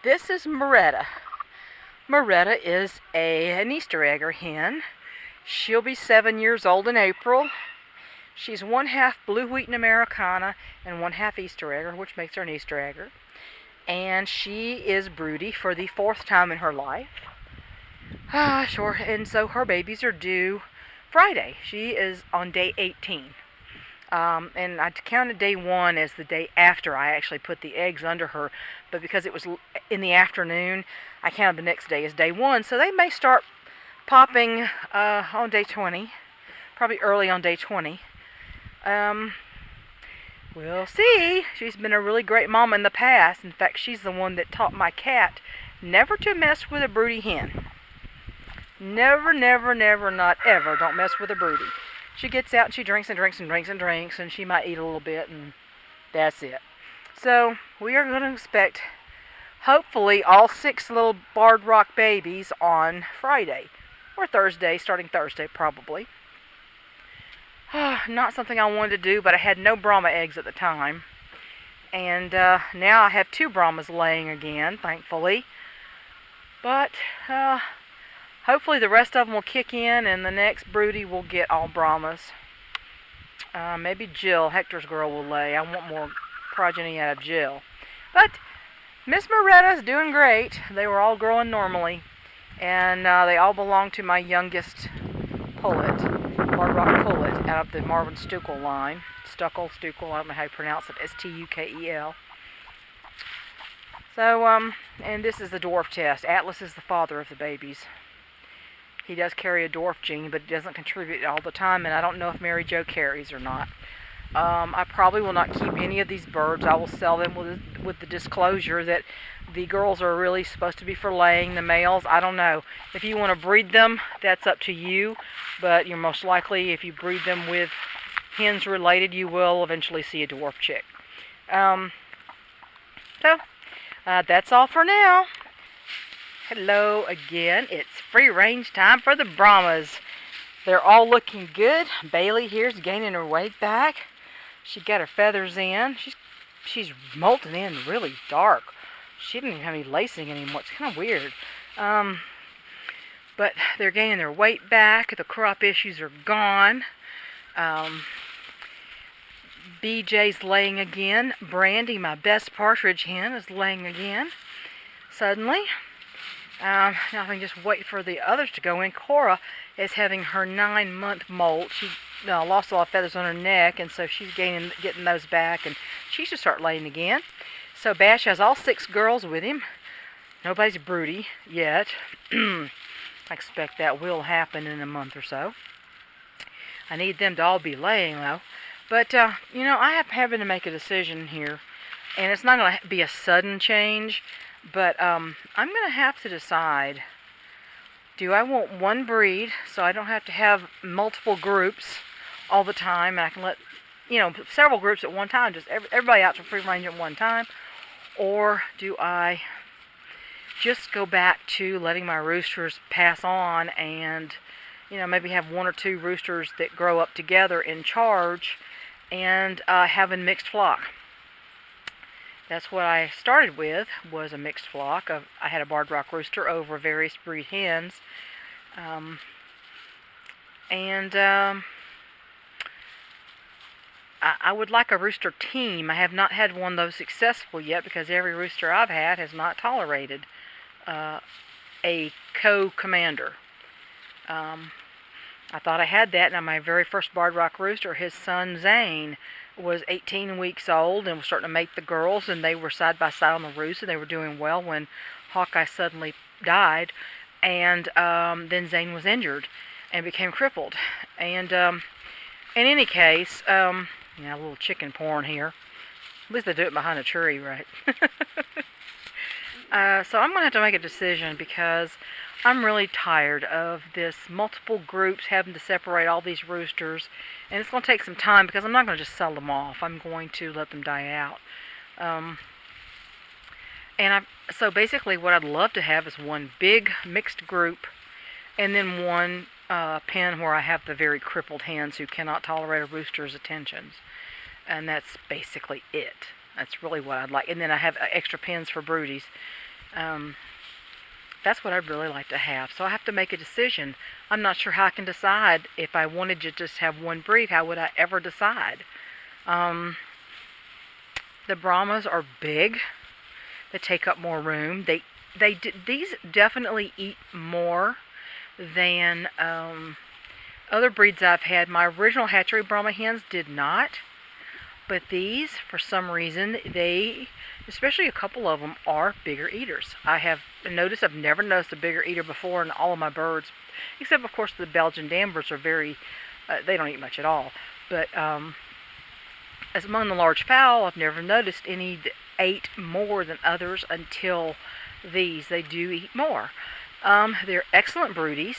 This is Maretta. Maretta is an Easter egger hen. She'll be 7 years old in April. She's one half blue wheaten Americana and one half Easter egger, which makes her an Easter egger. And she is broody for the 4th time in her life. Sure. And so her babies are due Friday. She is on day 18. And I counted day 1 as the day after I actually put the eggs under her, but because it was in the afternoon, I counted the next day as day 1. So they may start popping on day 20, probably early on day 20. We'll see. She's been a really great mom in the past. In fact, she's the one that taught my cat never to mess with a broody hen. Never, never, never, not ever. Don't mess with a broody. She gets out and she drinks and drinks and drinks and drinks, and she might eat a little bit, and that's it. So we are going to expect, hopefully, all 6 little barred rock babies on Friday or Thursday, starting Thursday probably. Not something I wanted to do, but I had no Brahma eggs at the time. And now I have 2 Brahmas laying again, thankfully. But hopefully the rest of them will kick in, and the next broody will get all Brahmas. Maybe Jill, Hector's girl, will lay. I want more progeny out of Jill. But Miss Maretta's doing great. They were all growing normally. And they all belong to my youngest pullet, Barred Rock Pullet, out of the Marvin Stukel line. Stukel, I don't know how you pronounce it, S-T-U-K-E-L. So, and this is the dwarf test. Atlas is the father of the babies. He does carry a dwarf gene, but he doesn't contribute all the time, and I don't know if Mary Jo carries or not. I probably will not keep any of these birds. I will sell them with the disclosure that the girls are really supposed to be for laying. The males, I don't know. If you want to breed them, that's up to you, but you're most likely, if you breed them with hens related, you will eventually see a dwarf chick. That's all for now. Hello again. It's free range time for the Brahmas. They're all looking good. Bailey here's gaining her weight back. She got her feathers in. She's molting in really dark. She didn't even have any lacing anymore. It's kind of weird. But they're gaining their weight back. The crop issues are gone. BJ's laying again. Brandy, my best partridge hen, is laying again. Suddenly. Now I can just wait for the others to go in. Cora is having her 9-month molt. She lost a lot of feathers on her neck, and so she's getting those back, and she should start laying again. So Bash has all 6 girls with him. Nobody's broody yet. I expect that will happen in a month or so. I need them to all be laying, though. But, I have having to make a decision here, and it's not going to be a sudden change. But I'm going to have to decide, do I want one breed so I don't have to have multiple groups all the time, and I can let, several groups at one time, just everybody out to free range at one time, or do I just go back to letting my roosters pass on and, maybe have 1 or 2 roosters that grow up together in charge and have a mixed flock. That's what I started with, was a mixed flock. I had a barred rock rooster over various breed hens. I would like a rooster team. I have not had one of those successful yet because every rooster I've had has not tolerated a co-commander. I thought I had that. Now, my very first barred rock rooster, his son Zane, was 18 weeks old and was starting to mate the girls, and they were side by side on the roost, and they were doing well when Hawkeye suddenly died, and then Zane was injured and became crippled. And in any case, a little chicken porn here. At least they do it behind a tree, right? So I'm going to have to make a decision because I'm really tired of this multiple groups having to separate all these roosters, and it's going to take some time because I'm not going to just sell them off. I'm going to let them die out. So basically what I'd love to have is one big mixed group and then one pen where I have the very crippled hens who cannot tolerate a rooster's attentions. And that's basically it. That's really what I'd like. And then I have extra pens for broodies. That's what I'd really like to have. So I have to make a decision. I'm not sure how I can decide. If I wanted to just have one breed, how would I ever decide? Um, the Brahmas are big. They take up more room. These definitely eat more than other breeds I've had. My original hatchery Brahma hens did not. But these, for some reason, especially a couple of them, are bigger eaters. I've never noticed a bigger eater before in all of my birds, except, of course, the Belgian Danvers are they don't eat much at all. But as among the large fowl, I've never noticed any that ate more than others until these. They do eat more. They're excellent broodies.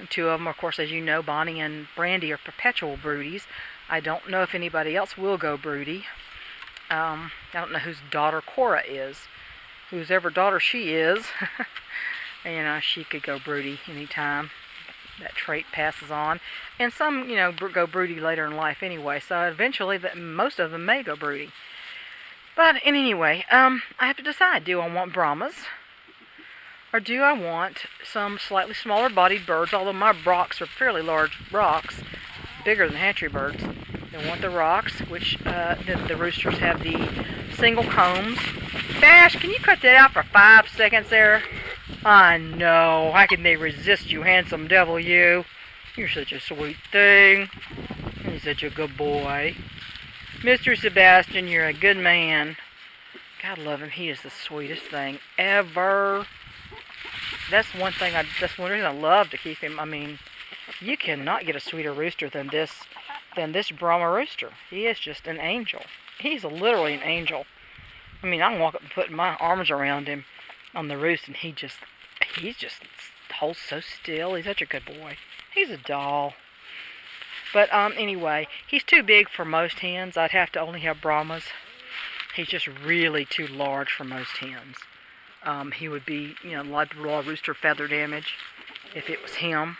Two of them, of course, as you know, Bonnie and Brandy, are perpetual broodies. I don't know if anybody else will go broody. I don't know whose daughter Cora is. Whosever daughter she is, she could go broody anytime. That trait passes on. And some, go broody later in life anyway. So eventually, most of them may go broody. But anyway, I have to decide. Do I want Brahmas? Or do I want some slightly smaller bodied birds? Although my rocks are fairly large rocks, bigger than hatchery birds. I want the rocks, which the roosters have the single combs. Bash, can you cut that out for 5 seconds there? I know. How can they resist you, handsome devil, you? You're such a sweet thing. You're such a good boy. Mr. Sebastian, you're a good man. God love him. He is the sweetest thing ever. That's one reason I love to keep him. I mean, you cannot get a sweeter rooster than this Brahma rooster. He is just an angel. He's literally an angel. I mean, I can walk up and put my arms around him on the roost, and he just holds so still. He's such a good boy. He's a doll. But anyway, he's too big for most hens. I'd have to only have Brahmas. He's just really too large for most hens. He would be, like raw rooster feather damage if it was him.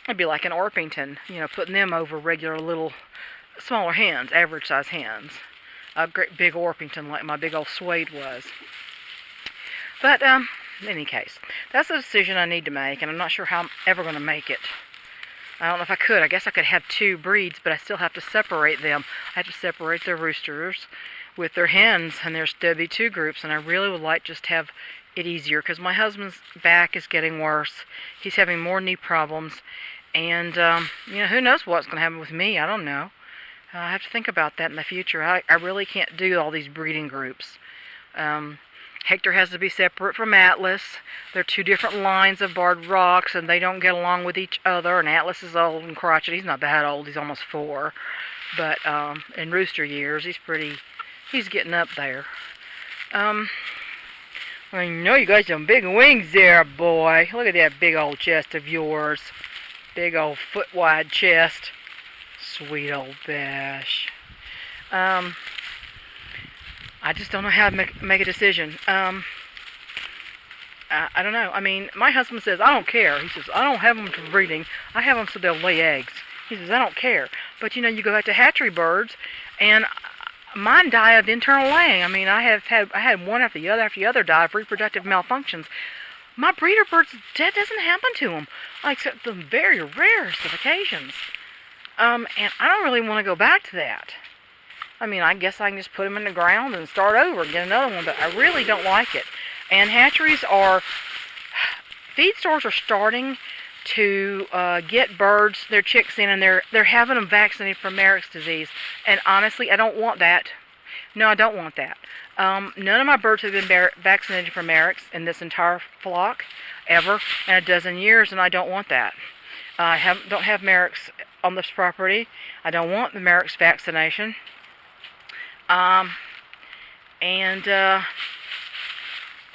It'd be like an Orpington, putting them over regular little smaller hens, average size hens. A great big Orpington like my big old Suede was. But in any case, that's a decision I need to make, and I'm not sure how I'm ever going to make it. I don't know if I could. I guess I could have 2 breeds, but I still have to separate them. I have to separate their roosters with their hens, and there's W2 groups, and I really would like just to have it easier, because my husband's back is getting worse. He's having more knee problems, and who knows what's going to happen with me. I don't know. I have to think about that in the future. I really can't do all these breeding groups. Hector has to be separate from Atlas. They're 2 different lines of barred rocks, and they don't get along with each other. And Atlas is old and crotchety. He's not that old. He's almost 4. But in rooster years, he's getting up there. I know you got some big wings there, boy. Look at that big old chest of yours. Big old foot-wide chest. Sweet old Bash. I just don't know how to make a decision. I don't know. I mean, my husband says, I don't care. He says, I don't have them for breeding. I have them so they'll lay eggs. He says, I don't care. But, you go back to hatchery birds, and mine die of internal laying. I mean, I had one after the other die of reproductive malfunctions. My breeder birds, that doesn't happen to them, except the very rarest of occasions. And I don't really want to go back to that. I mean, I guess I can just put them in the ground and start over and get another one, but I really don't like it. And feed stores are starting to get birds, their chicks in, and they're having them vaccinated for Marek's disease. And honestly, I don't want that. No, I don't want that. None of my birds have been vaccinated for Marek's in this entire flock, ever, in a dozen years, and I don't want that. I don't have Marek's on this property. I don't want the Marek's vaccination. I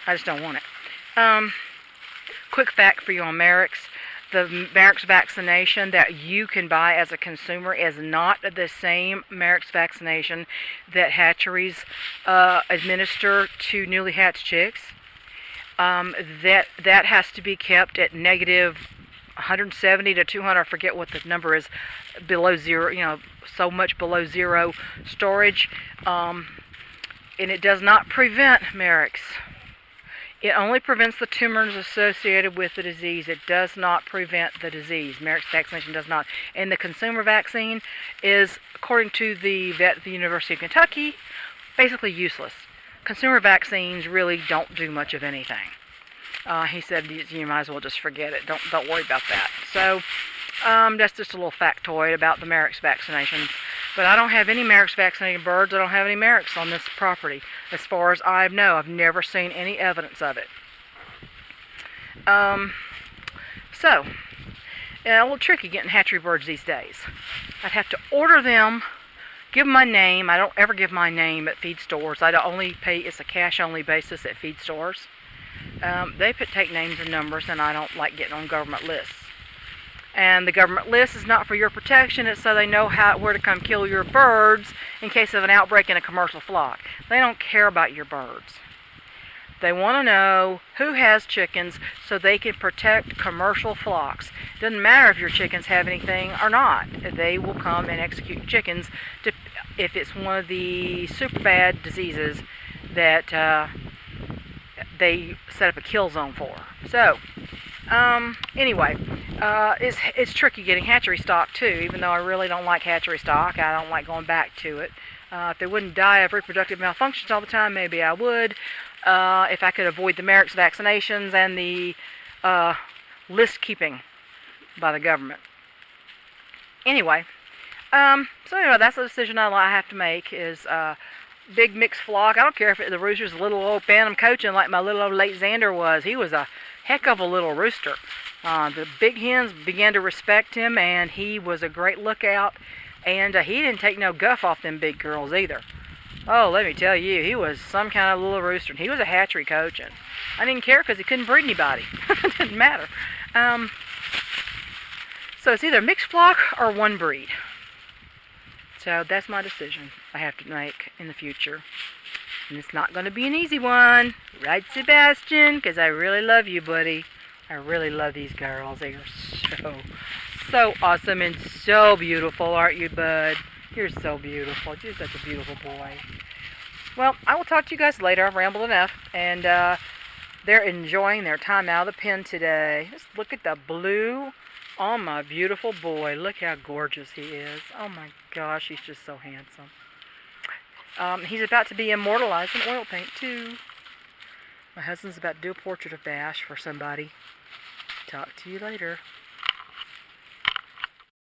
just don't want it. Quick fact for you on Marek's. The Marek's vaccination that you can buy as a consumer is not the same Marek's vaccination that hatcheries administer to newly hatched chicks. That has to be kept at negative 170 to 200. I forget what the number is, below zero. So much below zero storage. And it does not prevent Merrick's. It only prevents the tumors associated with the disease. It does not prevent the disease. Merrick's vaccination does not. And the consumer vaccine is, according to the vet at the University of Kentucky, basically useless. Consumer vaccines really don't do much of anything. He said you might as well just forget it. Don't worry about that. So that's just a little factoid about the Merrick's vaccinations. But I don't have any Merrick's vaccinated birds. I don't have any Merrick's on this property. As far as I know, I've never seen any evidence of it. So, a little tricky getting hatchery birds these days. I'd have to order them, give them my name. I don't ever give my name at feed stores. I only pay, it's a cash-only basis at feed stores. They take names and numbers, and I don't like getting on government lists. And the government list is not for your protection. It's so they know where to come kill your birds in case of an outbreak in a commercial flock. They don't care about your birds. They want to know who has chickens so they can protect commercial flocks. It doesn't matter if your chickens have anything or not. They will come and execute chickens if it's one of the super bad diseases that they set up a kill zone for. So, anyway, it's tricky getting hatchery stock too, even though I really don't like hatchery stock. I don't like going back to it. If they wouldn't die of reproductive malfunctions all the time, maybe I would. If I could avoid the Merrick's vaccinations and the list keeping by the government. Anyway, so anyway, that's the decision I have to make is big mixed flock. I don't care if the rooster's a little old phantom coaching like my little old late Xander was. He was a heck of a little rooster. The big hens began to respect him, and he was a great lookout, and he didn't take no guff off them big girls either. Oh, let me tell you, he was some kind of little rooster. He was a hatchery coach, and I didn't care because he couldn't breed anybody. It didn't matter. So it's either mixed flock or one breed. So that's my decision I have to make in the future. And it's not going to be an easy one. Right, Sebastian? Because I really love you, buddy. I really love these girls. They are so awesome and so beautiful, aren't you, bud? You're so beautiful. You're such a beautiful boy. Well, I will talk to you guys later. I've rambled enough. And they're enjoying their time out of the pen today. Just look at the blue on my beautiful boy. Look how gorgeous he is. Oh my gosh, he's just so handsome. He's about to be immortalized in oil paint too. My husband's about to do a portrait of Bash for somebody. Talk to you later.